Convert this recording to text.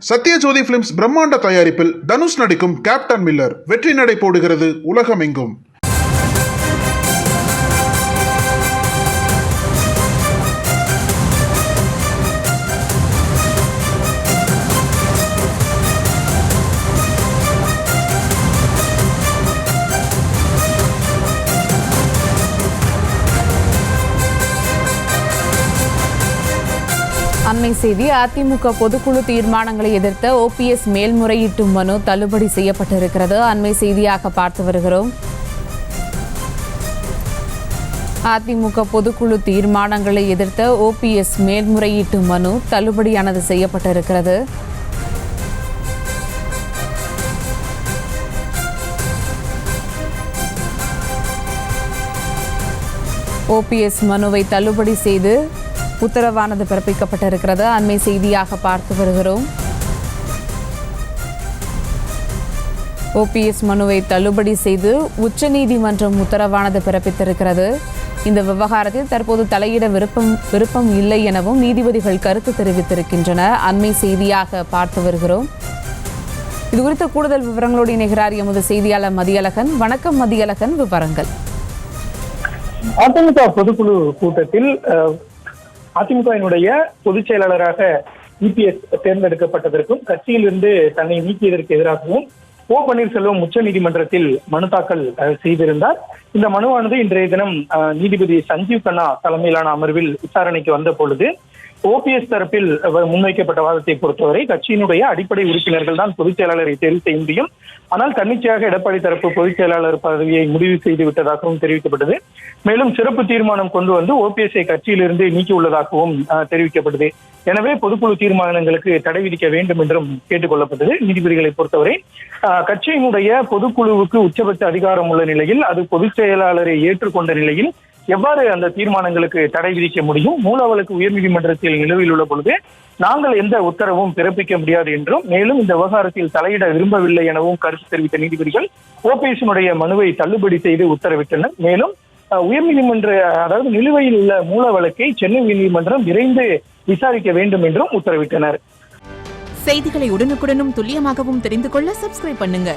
Sathyajothi films பிரம்மாண்ட தயாரிப்பில் தனுஷ் நடிக்கும் கேப்டன் மில்லர் வெற்றி நடை போடுகிறது உலகமெங்கும். அண்மை செய்தி. அதிமுக பொதுக்குழு தீர்மானங்களை எதிர்த்த OPS மேல்முறையீட்டு மனு தள்ளுபடி செய்யப்பட்டிருக்கிறது. அண்மை செய்தியாக பார்த்து வருகிறோம். அதிமுக பொதுக்குழு தீர்மானங்களை எதிர்த்த OPS மேல்முறையீட்டு மனு தள்ளுபடியானது செய்யப்பட்டிருக்கிறது. OPS மனுவை தள்ளுபடி செய்து உத்தரவானது பிறப்பிக்கப்பட்டிருக்கிறது. அண்மை செய்தியாக பார்த்து வருகிறோம். OPS மனுவை தள்ளுபடி செய்து உச்சநீதிமன்றம் உத்தரவானது பிறப்பித்திருக்கிறது. இந்த விவகாரத்தில் தற்போது தலையிட விருப்பம் இல்லை எனவும் நீதிபதிகள் கருத்து தெரிவித்திருக்கின்றனர். அண்மை செய்தியாக பார்த்து வருகிறோம். இதுகுறித்த கூடுதல் விவரங்களோடு இணைகிறார் எமது செய்தியாளர் மதியழகன். வணக்கம் மதியழகன், விவரங்கள். அதிமுக பொதுக்குழு கூட்டத்தில் அதிமுகவினுடைய பொதுச் செயலாளராக EPS தேர்ந்தெடுக்கப்பட்டதற்கும் கட்சியிலிருந்து தன்னை நீக்கியதற்கு எதிராகவும் O பன்னீர்செல்வம் உச்ச நீதிமன்றத்தில் மனு தாக்கல் செய்திருந்தார். இந்த மனுவானது இன்றைய தினம் நீதிபதி சஞ்சீவ் கண்ணா தலைமையிலான அமர்வில் விசாரணைக்கு வந்த பொழுது OPS தரப்பில் முன்வைக்கப்பட்ட வாதத்தை பொறுத்தவரை கட்சியினுடைய அடிப்படை உறுப்பினர்கள் தான் பொதுச் செயலாளரை தேர்வு செய்ய முடியும். ஆனால் தன்னிச்சையாக எடப்பாடி தரப்பு பொதுச் செயலாளர் பதவியை முடிவு செய்து விட்டதாகவும் தெரிவிக்கப்பட்டது. மேலும் சிறப்பு தீர்மானம் கொண்டு வந்து OPS-ஐ கட்சியிலிருந்து நீக்கியுள்ளதாகவும் தெரிவிக்கப்பட்டது. எனவே பொதுக்குழு தீர்மானங்களுக்கு தடை விதிக்க வேண்டும் என்றும் கேட்டுக் கொள்ளப்பட்டது. நீதிபதிகளை பொறுத்தவரை கட்சியினுடைய பொதுக்குழுவுக்கு உச்சபட்ச அதிகாரம் உள்ள நிலையில், அது பொதுச் செயலாளரை ஏற்றுக்கொண்ட நிலையில் எவ்வாறு அந்த தீர்மானங்களுக்கு தடை விதிக்க முடியும்? மூல வழக்கு உயர்நீதிமன்றத்தில் நிலுவையில் உள்ள பொழுது நாங்கள் எந்த உத்தரவும் பிறப்பிக்க முடியாது என்றும், மேலும் இந்த விவகாரத்தில் தலையிட விரும்பவில்லை எனவும் கருத்து தெரிவித்த நீதிபதிகள் OPS-னுடைய மனுவை தள்ளுபடி செய்து உத்தரவிட்டனர். மேலும் உயர்நீதிமன்ற அதாவது நிலுவையில் உள்ள மூல வழக்கை சென்னை உயர்நீதிமன்றம் விரைந்து விசாரிக்க வேண்டும் என்றும் உத்தரவிட்டனர். செய்திகளை உடனுக்குடனும் துல்லியமாகவும் தெரிந்து கொள்ள சப்ஸ்கிரைப் பண்ணுங்க.